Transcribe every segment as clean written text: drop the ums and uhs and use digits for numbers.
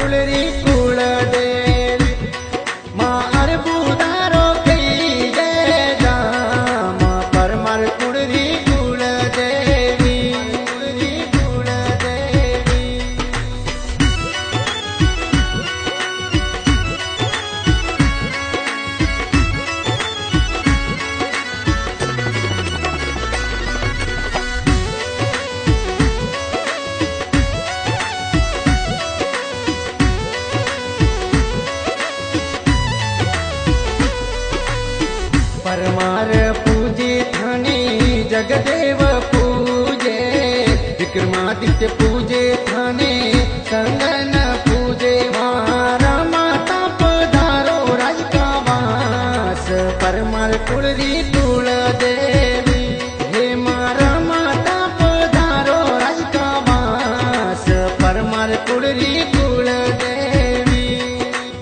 कुलरी कुल देवी माँ अरबुदारो कई जय जाम परमार कुलरी कुल देवी कुलरी कुल देवी। परमार पूजे थाने जगदेव पूजे विक्रमादित्य पूजे थाने संगन पूजे मारा माता पधारो राज का वास परमार कुलरी कुल देवी हे मारा माता पधारो राज का वास परमार कुलरी कुल देवी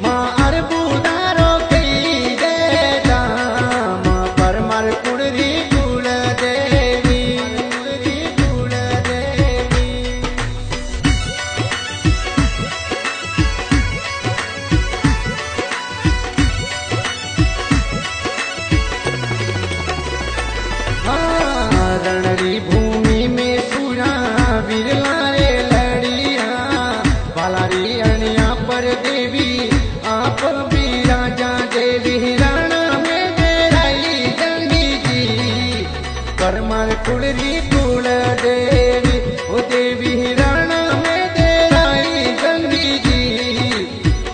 माँ अरबुदारो कई जय जाम परमार कुलरी कुल देवी कुलरी कुल देवी। हाँ रणरी भूमि में सूरा बिरला रे लड़िया बालारी अनिया पर देवी आप विराजा देवी राणा में देराई जंगी जी परमार कुलरी कुल देवी ओ देवी राणा में देराई जंगी जी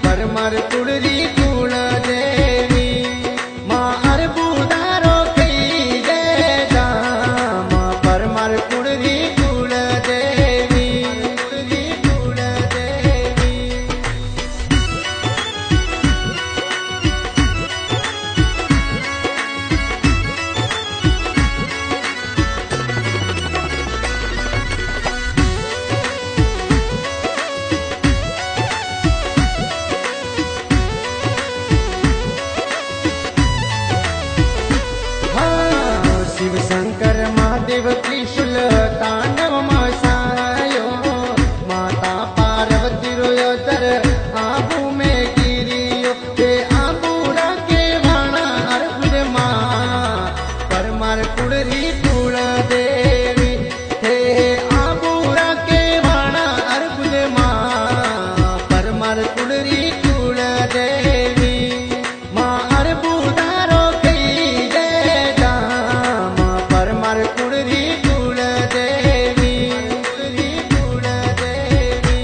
परमार कुलरी कुल देवी माँ अरबुदारो कई जय जाम परमार कुलरी कुल देवी कुलरी कुल देवी। हाँ शिव शंकर महादेव त्रिशूल तांडव मसायो माता पार्वती रोदर आबू में गिरियो हे आबूरा के वाणा अर्बुद माँ परमार कुलरी कुल देवी हे आबूरा के वाणा अर्बुद माँ परमार कुलरी कुल देवी माँ अरबुदारो कई जय जाम परमार कुलरी कुल देवी कुलरी कुल देवी।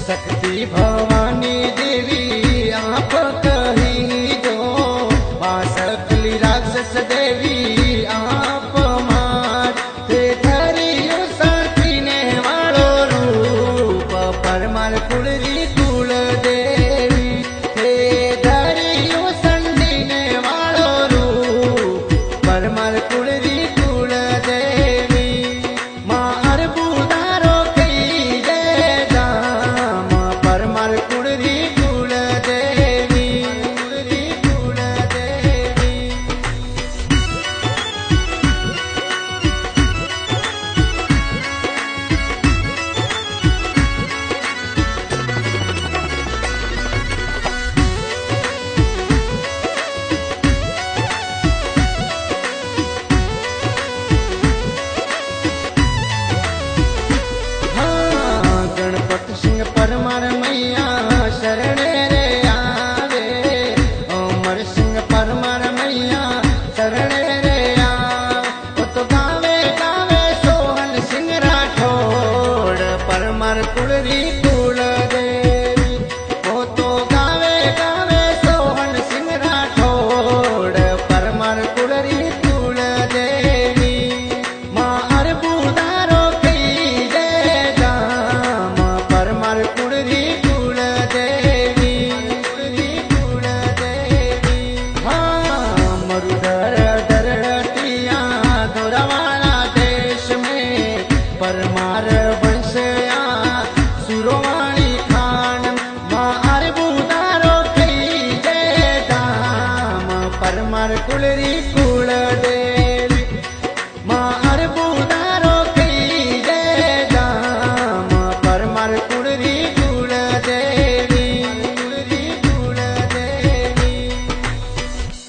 शक्ति भवानी देवी आप कही जो वासकली राक्षस देवी आप मार हे धरियो साथी ने वालो रूप परमार कुलरी